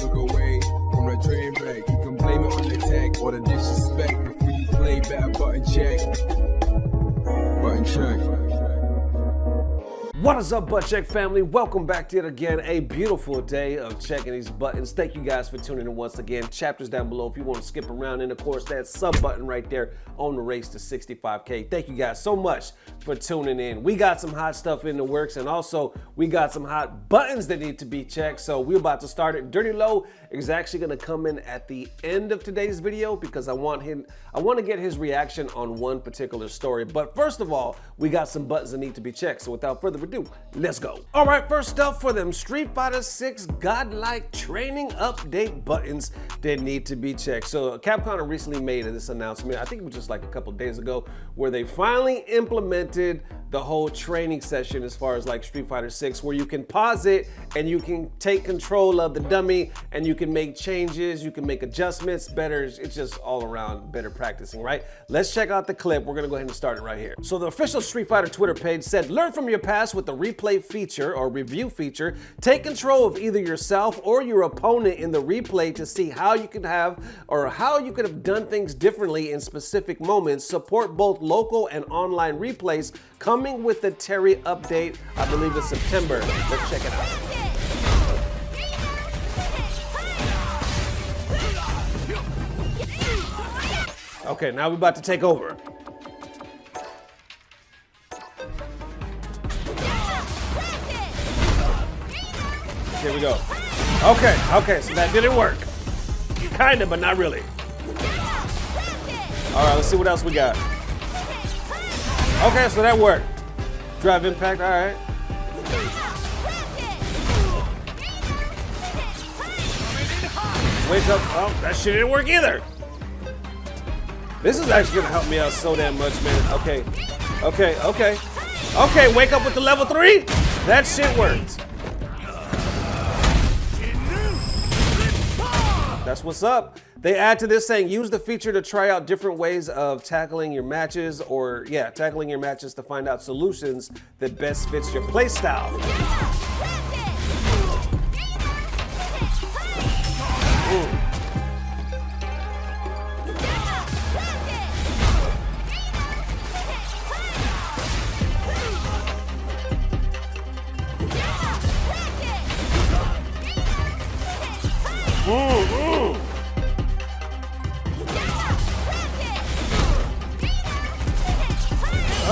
look away from the train wreck. You can blame it on the tech or the disrespect. Before you play, better button check. Button check. What is up, Butt Check family? Welcome back to it again. A beautiful day of checking these buttons. Thank you guys for tuning in once again. Chapters down below if you want to skip around. And of course, that sub button right there on the race to 65K. Thank you guys so much for tuning in. We got some hot stuff in the works, and also we got some hot buttons that need to be checked. So we're about to start it. Dirty Low is actually going to come in at the end of today's video because I want to get his reaction on one particular story. But first of all, we got some buttons that need to be checked. So without further ado, let's go. All right, first up for them Street Fighter 6 godlike training update buttons that need to be checked. So Capcom recently made this announcement, I think it was just like a couple days ago, where they finally implemented the whole training session as far as like Street Fighter 6, where you can pause it and you can take control of the dummy and you can make changes, you can make adjustments better. It's just all around better practicing, right? Let's check out the clip. We're gonna go ahead and start it right here. So the official Street Fighter Twitter page said, learn from your past with the replay feature or review feature. Take control of either yourself or your opponent in the replay to see how you could have done things differently in specific moments. Support both local and online replays, coming with the Terry update, I believe it's September. Let's check it out. Okay, now we're about to take over. Here we go. Okay, so that didn't work. Kinda, but not really. All right, let's see what else we got. Okay, so that worked. Drive impact, all right. Wake up, oh, that shit didn't work either. This is actually gonna help me out so damn much, man. Okay, wake up with the level 3. That shit worked. That's what's up. They add to this saying, use the feature to try out different ways of tackling your matches to find out solutions that best fits your play style.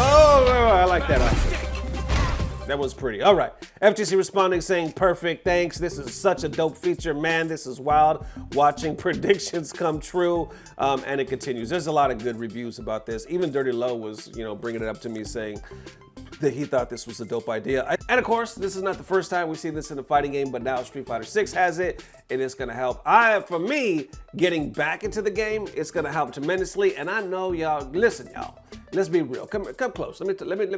Oh, I like that option. That was pretty. All right. FGC responding saying, perfect, thanks. This is such a dope feature, man. This is wild. Watching predictions come true. And it continues. There's a lot of good reviews about this. Even Dirty Low was, bringing it up to me saying that he thought this was a dope idea. And of course, this is not the first time we see this in a fighting game, but now Street Fighter 6 has it, and it's gonna help. For me, getting back into the game, it's gonna help tremendously. And I know y'all, listen y'all, let's be real. Come close. Let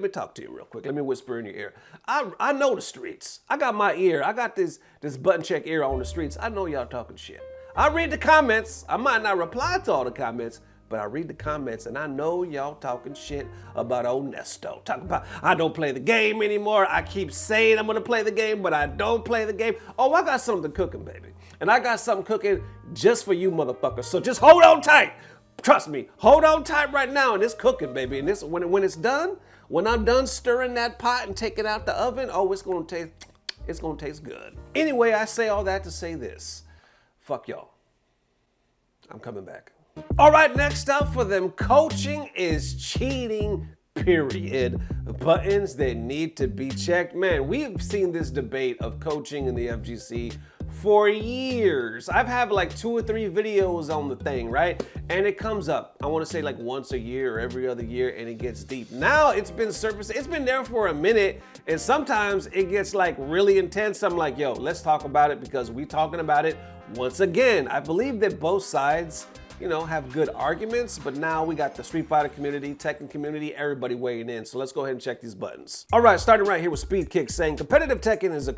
me talk to you real quick. Let me whisper in your ear. I know the streets. I got my ear. I got this button check ear on the streets. I know y'all talking shit. I read the comments. I might not reply to all the comments, but I read the comments and I know y'all talking shit about old Nesto. Talking about, I don't play the game anymore. I keep saying I'm gonna play the game, but I don't play the game. Oh, I got something cooking, baby. And I got something cooking just for you motherfuckers. So just hold on tight. Trust me, hold on tight right now, and it's cooking, baby. And this, when it's done, when I'm done stirring that pot and take it out the oven, oh, it's gonna taste good. Anyway, I say all that to say this. Fuck y'all. I'm coming back. All right, next up for them, coaching is cheating, period. Buttons that need to be checked. Man, we've seen this debate of coaching in the FGC for years. I've had like 2 or 3 videos on the thing, right? And it comes up, I wanna say like once a year or every other year, and it gets deep. Now it's been surfacing, it's been there for a minute, and sometimes it gets like really intense. I'm like, yo, let's talk about it because we talking about it once again. I believe that both sides have good arguments, but now we got the Street Fighter community, Tekken community, everybody weighing in. So let's go ahead and check these buttons. All right, starting right here with Speed Kick saying competitive Tekken is in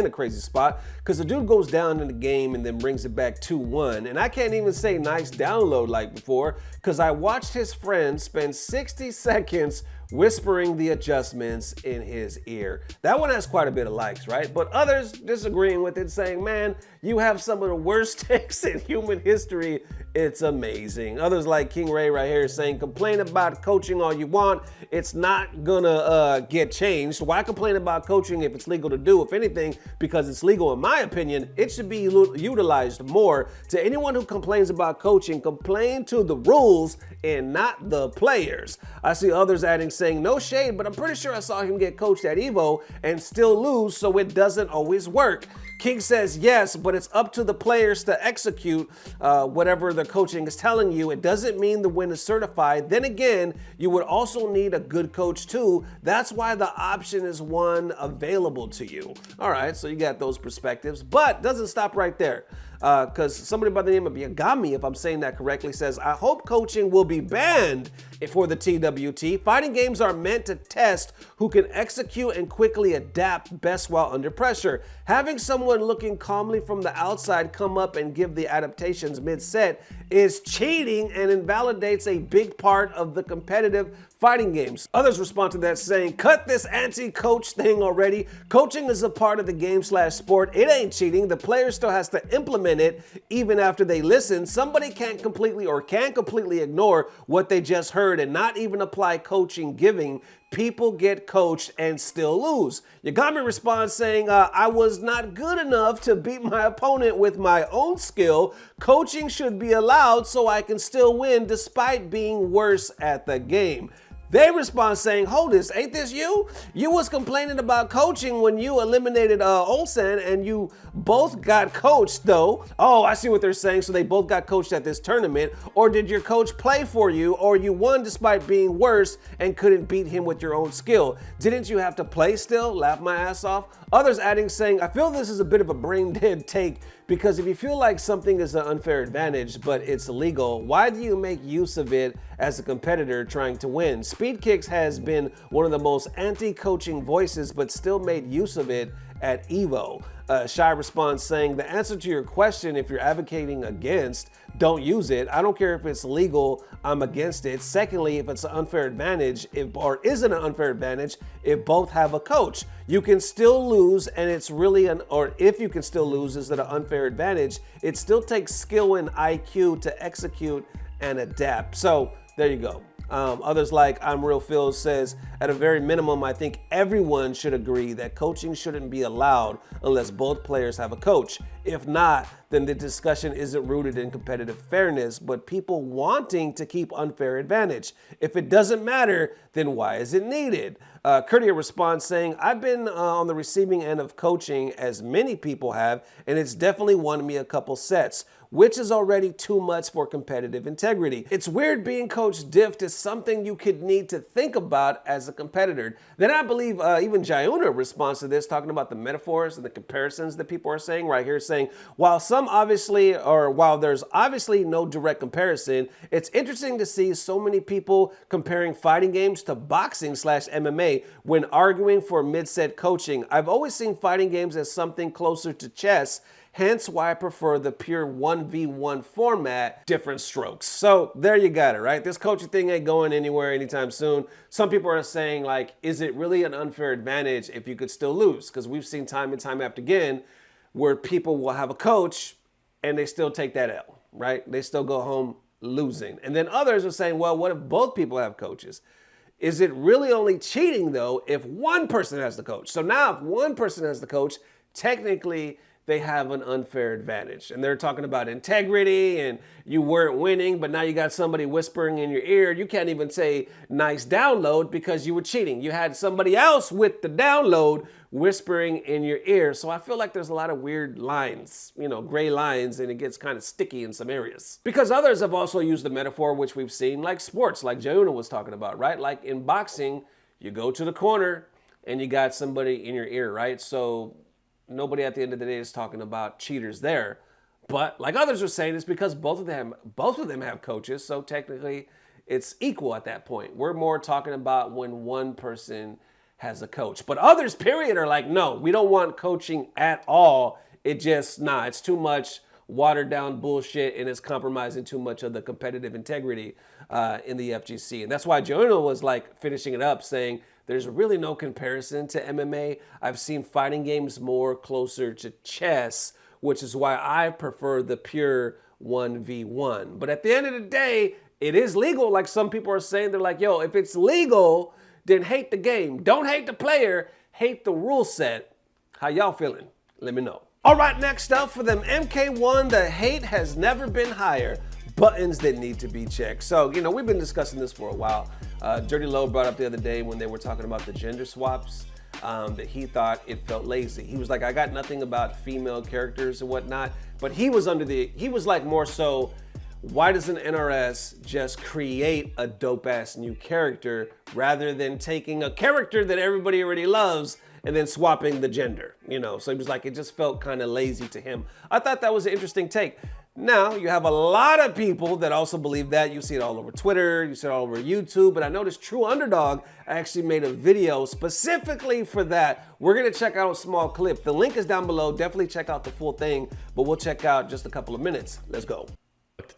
a crazy spot because the dude goes down in the game and then brings it back 2-1. And I can't even say nice download like before because I watched his friend spend 60 seconds whispering the adjustments in his ear. That one has quite a bit of likes, right? But others disagreeing with it, saying, man, you have some of the worst takes in human history. It's amazing. Others like King Ray right here saying, complain about coaching all you want. It's not gonna get changed. Why complain about coaching if it's legal to do? If anything, because it's legal, in my opinion, it should be utilized more. To anyone who complains about coaching, complain to the rules and not the players. I see others adding saying, no shade, but I'm pretty sure I saw him get coached at Evo and still lose, so it doesn't always work. King says yes, but it's up to the players to execute whatever the coaching is telling you. It doesn't mean the win is certified. Then again, you would also need a good coach too. That's why the option is one available to you. All right, so you got those perspectives, but doesn't stop right there. Because somebody by the name of Yagami, if I'm saying that correctly, says, I hope coaching will be banned for the TWT. Fighting games are meant to test who can execute and quickly adapt best while under pressure. Having someone looking calmly from the outside come up and give the adaptations mid-set is cheating and invalidates a big part of the competitive fighting games. Others respond to that saying, cut this anti-coach thing already. Coaching is a part of the game/sport. It ain't cheating. The player still has to implement it even after they listen. Somebody can completely ignore what they just heard and not even apply coaching giving. People get coached and still lose. Yagami responds saying, I was not good enough to beat my opponent with my own skill. Coaching should be allowed so I can still win despite being worse at the game. They respond saying, hold this, ain't this you? You was complaining about coaching when you eliminated Olsen and you both got coached though. Oh, I see what they're saying. So they both got coached at this tournament. Or did your coach play for you, or you won despite being worse and couldn't beat him with your own skill? Didn't you have to play still? Laugh my ass off. Others adding saying, I feel this is a bit of a brain dead take, because if you feel like something is an unfair advantage, but it's illegal, why do you make use of it as a competitor trying to win? Speed Kicks has been one of the most anti-coaching voices, but still made use of it at Evo. Shy responds saying, the answer to your question, if you're advocating against, don't use it. I don't care if it's legal, I'm against it. Secondly, if it's an unfair advantage, or isn't an unfair advantage, if both have a coach, you can still lose, and it's really if you can still lose, is it an unfair advantage? It still takes skill and IQ to execute and adapt. So there you go. Others like I'm Real Phil says, at a very minimum, I think everyone should agree that coaching shouldn't be allowed unless both players have a coach. If not, then the discussion isn't rooted in competitive fairness, but people wanting to keep unfair advantage. If it doesn't matter, then why is it needed? Curtia responds saying, I've been on the receiving end of coaching, as many people have, and it's definitely won me a couple sets, which is already too much for competitive integrity. It's weird being coached diffed is something you could need to think about as a competitor. Then I believe even Jayuna responds to this, talking about the metaphors and the comparisons that people are saying right here, saying, while there's obviously no direct comparison, it's interesting to see so many people comparing fighting games to boxing/MMA when arguing for mid-set coaching. I've always seen fighting games as something closer to chess, hence why I prefer the pure 1v1 format, different strokes. So there you got it, right? This coaching thing ain't going anywhere anytime soon. Some people are saying, like, is it really an unfair advantage if you could still lose? Because we've seen time and time after again where people will have a coach and they still take that L, right? They still go home losing. And then others are saying, well, what if both people have coaches? Is it really only cheating, though, if one person has the coach? So now if one person has the coach, technically they have an unfair advantage. And they're talking about integrity and you weren't winning, but now you got somebody whispering in your ear. You can't even say nice download because you were cheating. You had somebody else with the download whispering in your ear. So I feel like there's a lot of weird lines, gray lines, and it gets kind of sticky in some areas. Because others have also used the metaphor, which we've seen, like sports, like Jayuna was talking about, right? Like in boxing, you go to the corner and you got somebody in your ear, right? So nobody at the end of the day is talking about cheaters there. But like others are saying, it's because both of them have coaches. So technically it's equal at that point. We're more talking about when one person has a coach. But others, period, are like, no, we don't want coaching at all. It's too much watered down bullshit and is compromising too much of the competitive integrity in the FGC. And that's why Jonah was like finishing it up saying, there's really no comparison to MMA. I've seen fighting games more closer to chess, which is why I prefer the pure 1v1. But at the end of the day, it is legal. Like some people are saying, they're like, yo, if it's legal, then hate the game. Don't hate the player, hate the rule set. How y'all feeling? Let me know. All right, next up for them MK1, the hate has never been higher. Buttons that need to be checked. So, you know, we've been discussing this for a while. Dirty Low brought up the other day when they were talking about the gender swaps, that he thought it felt lazy. He was like, I got nothing about female characters and whatnot, but he was like more so, why doesn't NRS just create a dope ass new character rather than taking a character that everybody already loves and then swapping the gender, you know? So he was like, it just felt kind of lazy to him. I thought that was an interesting take. Now, you have a lot of people that also believe that. You see it all over Twitter, you see it all over YouTube, but I noticed True Underdog actually made a video specifically for that. We're gonna check out a small clip. The link is down below. Definitely check out the full thing, but we'll check out just a couple of minutes. Let's go.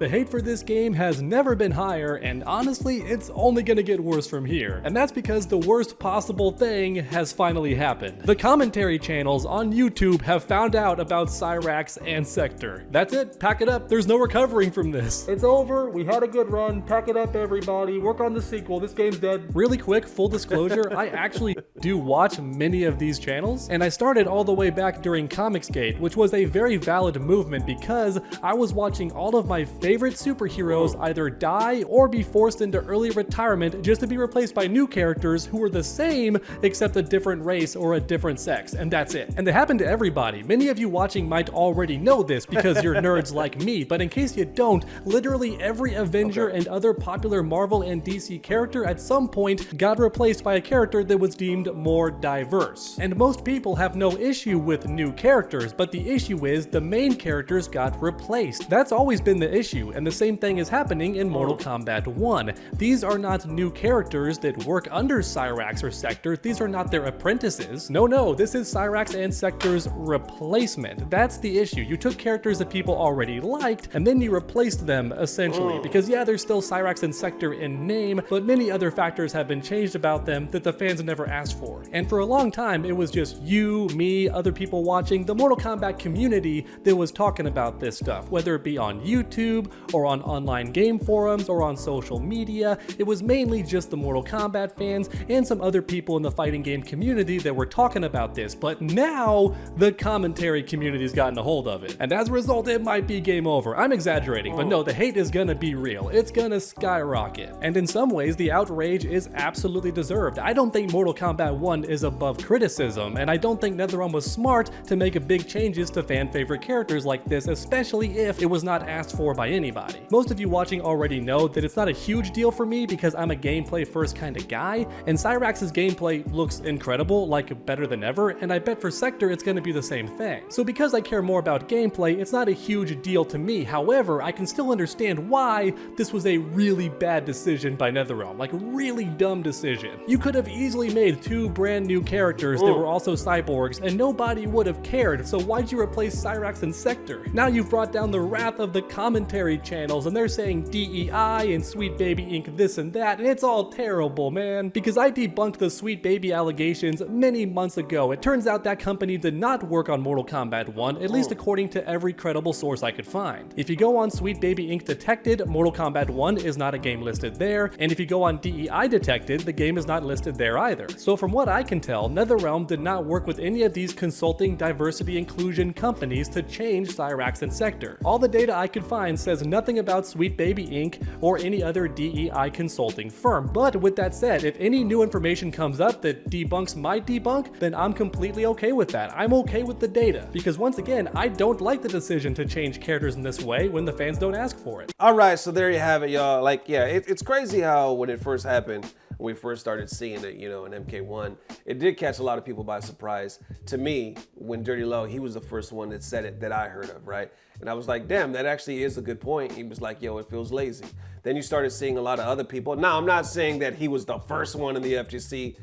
The hate for this game has never been higher, and honestly, it's only gonna get worse from here. And that's because the worst possible thing has finally happened. The commentary channels on YouTube have found out about Cyrax and Sector. That's it, pack it up, there's no recovering from this. It's over, we had a good run, pack it up everybody, work on the sequel, this game's dead. Really quick, full disclosure, I actually do watch many of these channels, and I started all the way back during Comicsgate, which was a very valid movement because I was watching all of my favorite superheroes either die or be forced into early retirement just to be replaced by new characters who were the same except a different race or a different sex, and that's it. And it happened to everybody. Many of you watching might already know this because you're nerds like me, but in case you don't, literally every Avenger and other popular Marvel and DC character at some point got replaced by a character that was deemed more diverse. And most people have no issue with new characters, but the issue is the main characters got replaced. That's always been the issue. And the same thing is happening in Mortal Kombat 1. These are not new characters that work under Cyrax or Sector. These are not their apprentices. No, this is Cyrax and Sector's replacement. That's the issue. You took characters that people already liked, and then you replaced them, essentially. Because yeah, there's still Cyrax and Sector in name, but many other factors have been changed about them that the fans never asked for. And for a long time, it was just you, me, other people watching, the Mortal Kombat community that was talking about this stuff, whether it be on YouTube, or on online game forums, or on social media. It was mainly just the Mortal Kombat fans and some other people in the fighting game community that were talking about this, but now the commentary community's gotten a hold of it. And as a result, it might be game over. I'm exaggerating, but no, the hate is gonna be real. It's gonna skyrocket. And in some ways, the outrage is absolutely deserved. I don't think Mortal Kombat 1 is above criticism, and I don't think NetherRealm was smart to make big changes to fan favorite characters like this, especially if it was not asked for by anybody. Most of you watching already know that it's not a huge deal for me because I'm a gameplay first kind of guy, and Cyrax's gameplay looks incredible, like better than ever, and I bet for Sector it's gonna be the same thing. So because I care more about gameplay, it's not a huge deal to me. However, I can still understand why this was a really bad decision by NetherRealm, like really dumb decision. You could have easily made 2 brand new characters that were also cyborgs and nobody would have cared, so why'd you replace Cyrax and Sector? Now you've brought down the wrath of the commentary channels and they're saying DEI and Sweet Baby Inc. this and that, and it's all terrible, man. Because I debunked the Sweet Baby allegations many months ago. It turns out that company did not work on Mortal Kombat 1, at least according to every credible source I could find. If you go on Sweet Baby Inc. Detected, Mortal Kombat 1 is not a game listed there, and if you go on DEI Detected, the game is not listed there either. So from what I can tell, NetherRealm did not work with any of these consulting diversity inclusion companies to change Cyrax and Sector. All the data I could find says nothing about Sweet Baby Inc. or any other DEI consulting firm. But with that said, if any new information comes up that debunks my debunk, then I'm completely okay with that. I'm okay with the data. Because once again, I don't like the decision to change characters in this way when the fans don't ask for it. All right, so there you have it, y'all. Like, yeah, it's crazy how when it first happened, when we first started seeing it, you know, in MK1, it did catch a lot of people by surprise. To me, when Dirty Low, he was the first one that said it that I heard of, right? And I was like, damn, that actually is a good point. He was like, yo, it feels lazy. Then you started seeing a lot of other people. Now, I'm not saying that he was the first one in the FGC,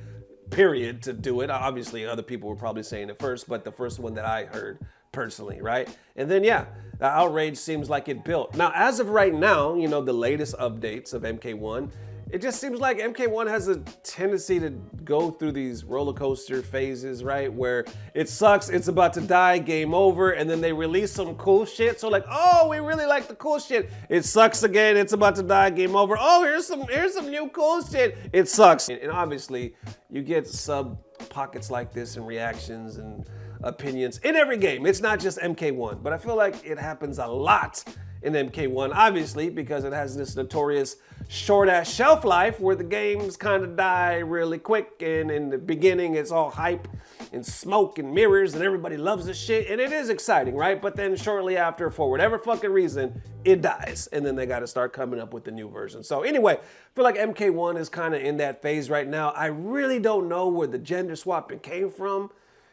period, to do it. Obviously, other people were probably saying it first, but the first one that I heard personally, right? And then, yeah, the outrage seems like it built. Now, as of right now, you know, the latest updates of MK1, it just seems like MK1 has a tendency to go through these roller coaster phases, right? Where it sucks, it's about to die, game over, and then they release some cool shit. So like, oh, we really like the cool shit. It sucks again, it's about to die, game over. Oh, here's some new cool shit. It sucks. And obviously, you get sub pockets like this and reactions and opinions in every game. It's not just MK1, but I feel like it happens a lot in MK1, obviously, because it has this notorious short-ass shelf life where the games kind of die really quick, and in the beginning it's all hype and smoke and mirrors and everybody loves this shit, and it is exciting, right? But then shortly after, for whatever fucking reason, it dies, and then they gotta start coming up with the new version. So anyway, I feel like MK1 is kind of in that phase right now. I really don't know where the gender swapping came from.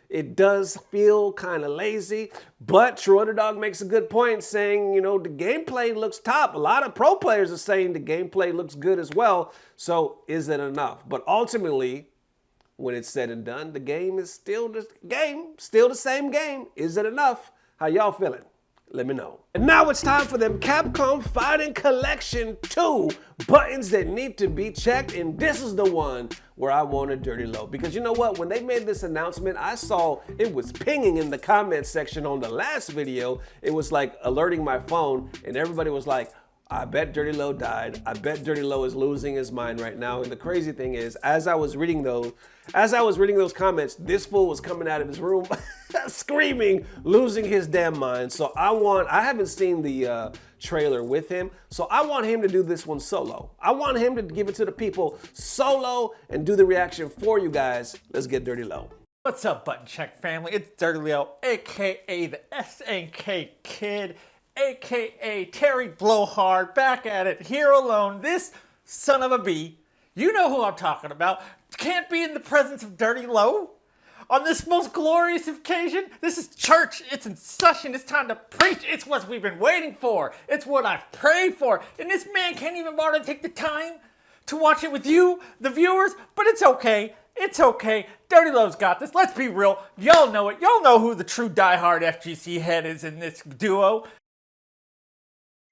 It does feel kind of lazy, but True Underdog makes a good point saying, you know, the gameplay looks top. A lot of pro players are saying the gameplay looks good as well. So is it enough? But ultimately, when it's said and done, the game is still the game, still the same game. Is it enough? How y'all feeling? Let me know. And now it's time for them Capcom Fighting Collection 2 buttons that need to be checked, and this is the one where I wanted Dirty Low. Because you know what, when they made this announcement, I saw it was pinging in the comment section on the last video. It was like alerting my phone, and everybody was like, I bet Dirty Low died. I bet Dirty Low is losing his mind right now. And the crazy thing is, as I was reading those comments, this fool was coming out of his room screaming, losing his damn mind. So I haven't seen the trailer with him, so I want him to do this one solo. I want him to give it to the people solo and do the reaction for you guys. Let's get Dirty Low. What's up, Button Check family? It's Dirty Low, aka the SNK Kid, aka Terry Blowhard, back at it, here alone. This son of a bee, you know who I'm talking about, can't be in the presence of Dirty Low on this most glorious occasion. This is church, it's in session, it's time to preach. It's what we've been waiting for. It's what I've prayed for. And this man can't even bother to take the time to watch it with you, the viewers, but it's okay. It's okay. Dirty Low's got this. Let's be real. Y'all know it. Y'all know who the true diehard FGC head is in this duo.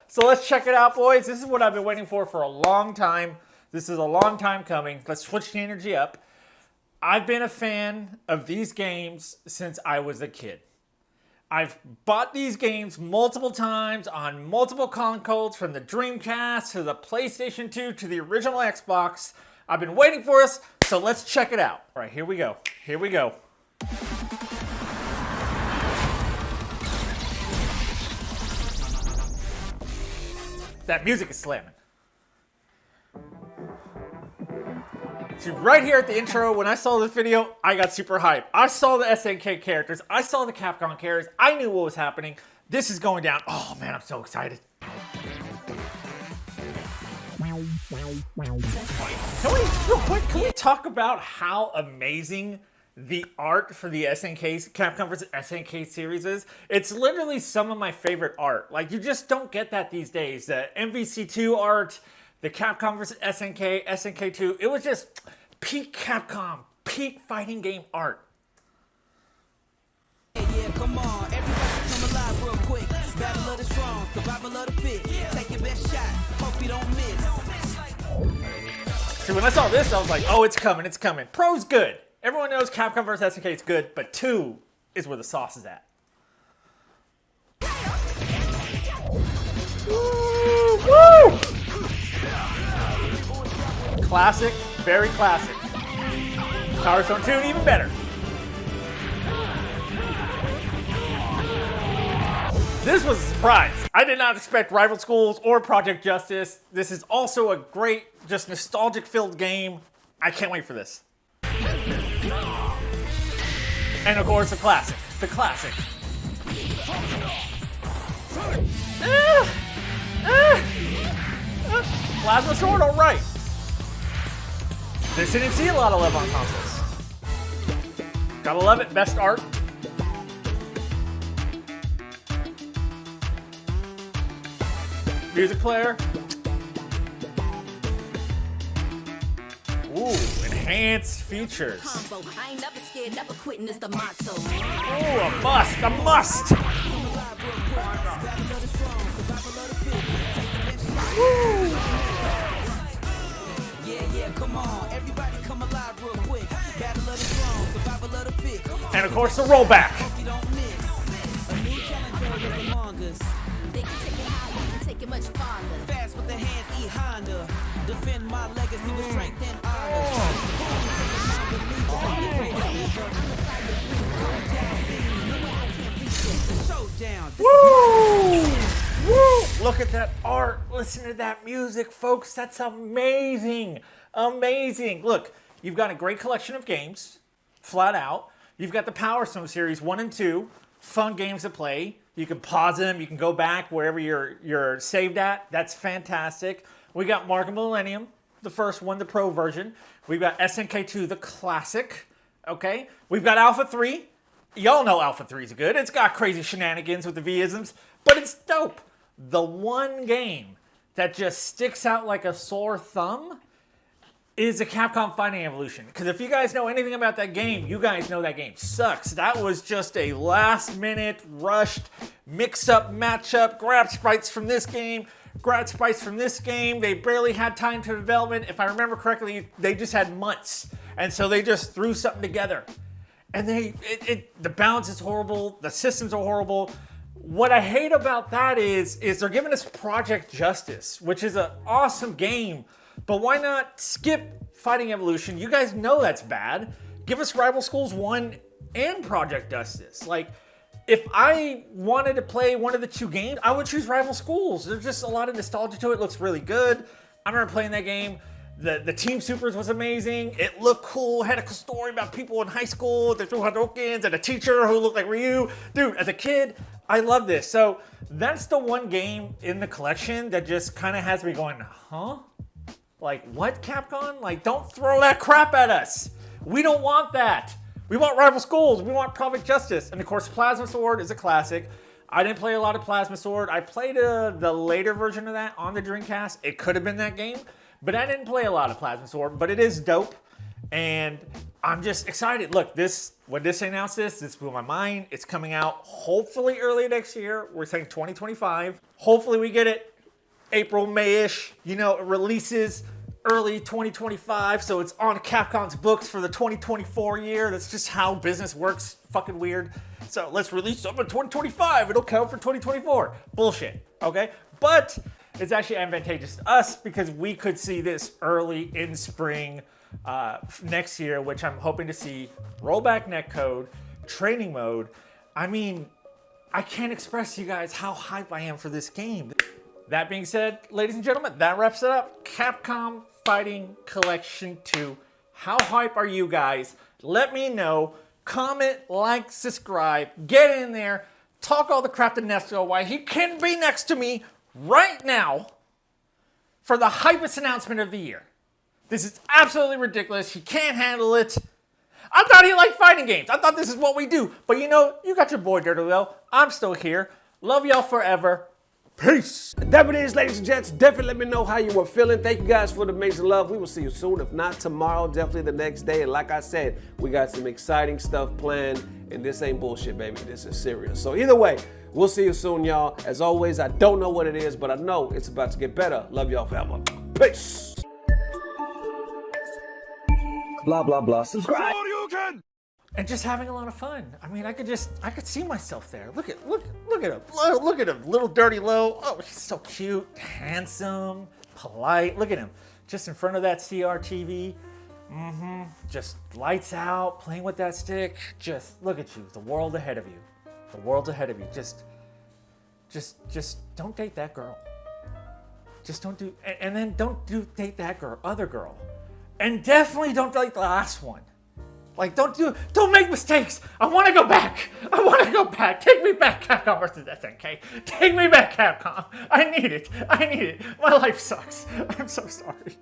So let's check it out, boys. This is what I've been waiting for a long time. This is a long time coming. Let's switch the energy up. I've been a fan of these games since I was a kid. I've bought these games multiple times on multiple consoles, from the Dreamcast to the PlayStation 2 to the original Xbox. I've been waiting for us, so let's check it out. All right, here we go. Here we go. That music is slamming. See, right here at the intro, when I saw this video, I got super hyped. I saw the SNK characters. I saw the Capcom characters. I knew what was happening. This is going down. Oh, man, I'm so excited. Can we talk about how amazing the art for the SNK, Capcom vs. SNK series is? It's literally some of my favorite art. Like, you just don't get that these days. The MVC2 art, the Capcom vs. SNK, SNK2, it was just peak Capcom, peak fighting game art. Yeah, come on, everybody come alive real quick. Battle of the strong, survival of the fit. Take your best shot, hope you don't miss. See, when I saw this, I was like, oh, it's coming, it's coming. Pro's good. Everyone knows Capcom vs. SNK is good, but 2 is where the sauce is at. Woo! Classic, very classic. Power Stone 2, even better. This was a surprise. I did not expect Rival Schools or Project Justice. This is also a great, just nostalgic-filled game. I can't wait for this. And of course, the classic. The classic. Plasma Sword, all right. This didn't see a lot of love on consoles. Gotta love it. Best art. Music player. Ooh, enhanced features. I ain't never scared, never quitting is the motto. Ooh, a must, a must. course, the rollback. You don't miss. A new challenger is among us. They can take it high, you can take it much farther. Fast with the hands, E Honda. Defend my legacy with strength and honor. Showdown. Woo! Look at that art. Listen to that music, folks. That's amazing. Amazing. Look, you've got a great collection of games, flat out. You've got the Power Stone series 1 and 2, fun games to play. You can pause them. You can go back wherever you're saved at. That's fantastic. We got Mark of Millennium, the first one, the Pro version. We've got SNK2, the classic. Okay. We've got Alpha 3. Y'all know Alpha 3 is good. It's got crazy shenanigans with the V-isms, but it's dope. The one game that just sticks out like a sore thumb is the Capcom Fighting Evolution. Because if you guys know anything about that game, you guys know that game sucks. That was just a last-minute, rushed, mix-up, match-up, grab sprites from this game, grab sprites from this game. They barely had time to development. If I remember correctly, they just had months. And so they just threw something together. And the balance is horrible. The systems are horrible. What I hate about that is they're giving us Project Justice, which is an awesome game. But why not skip Fighting Evolution? You guys know that's bad. Give us Rival Schools 1 and Project Justice. Like, if I wanted to play one of the two games, I would choose Rival Schools. There's just a lot of nostalgia to it. It looks really good. I remember playing that game. The Team Supers was amazing. It looked cool. Had a cool story about people in high school. They threw Hadoukens and a teacher who looked like Ryu. Dude, as a kid, I love this. So that's the one game in the collection that just kind of has me going, huh? Like, what, Capcom? Like, don't throw that crap at us. We don't want that. We want Rival Schools. We want Project Justice. And of course, Plasma Sword is a classic. I didn't play a lot of Plasma Sword. I played the later version of that on the Dreamcast. It could have been that game. But I didn't play a lot of Plasma Sword, but it is dope, and I'm just excited. Look, when this announced this blew my mind. It's coming out hopefully early next year. We're saying 2025. Hopefully we get it April, May-ish. You know, it releases early 2025, so it's on Capcom's books for the 2024 year. That's just how business works. Fucking weird. So let's release something in 2025. It'll count for 2024. Bullshit, okay? But it's actually advantageous to us because we could see this early in spring next year, which I'm hoping to see rollback netcode, training mode. I mean, I can't express to you guys how hype I am for this game. That being said, ladies and gentlemen, that wraps it up. Capcom Fighting Collection 2. How hype are you guys? Let me know. Comment, like, subscribe, get in there, talk all the crap to Nesco why he can be next to me right now for the hypest announcement of the year. This is absolutely ridiculous. He can't handle it. I thought he liked fighting games. I thought this is what we do. But you know, you got your boy Dirrty. I'm still here. Love y'all forever. Peace. That it is, ladies and gents. Definitely let me know how you were feeling. Thank you guys for the amazing love. We will see you soon. If not tomorrow, definitely the next day. And like I said, we got some exciting stuff planned. And this ain't bullshit, baby. This is serious. So either way, we'll see you soon, y'all. As always, I don't know what it is, but I know it's about to get better. Love y'all forever. Peace. Blah, blah, blah. Subscribe. And just having a lot of fun. I mean, I could see myself there. Look at him. Look at him. Little Dirty Low. Oh, he's so cute, handsome, polite. Look at him. Just in front of that CRTV. Just lights out, playing with that stick. Just look at you. The world ahead of you. The world's ahead of you. Just don't date that girl. Just don't do, and then don't date that other girl. And definitely don't date the last one. Like, don't make mistakes. I want to go back. Take me back, Capcom versus SNK. Take me back, Capcom. I need it. My life sucks. I'm so sorry.